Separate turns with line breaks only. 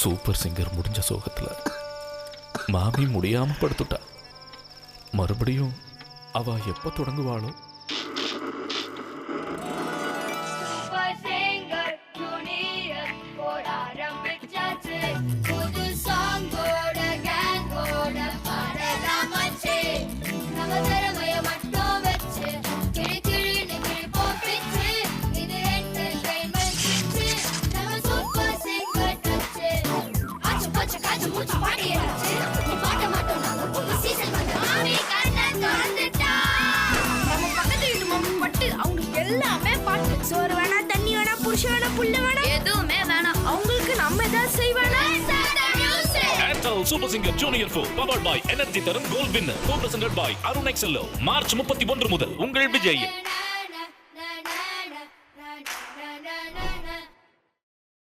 Super singer முடிஞ்ச சோகத்துல மாமி முடியாம படுத்துட்டா. மறுபடியும் அவ எப்ப தொடங்குவாளோ?
எல்லாமே பாட்டு. சோறு வேணா, தண்ணி வேணா, புருஷன் வேணா, புள்ள வேணா, எதுவுமே வேணாம். அவங்களுக்கு நம்ம ஏதாவது செய்வானா?
Airtel Super Singer Junior 4 powered by Energy தரும் gold winner co-presented by Arun Excello. March 31 முதல் உங்கள் விஜய்.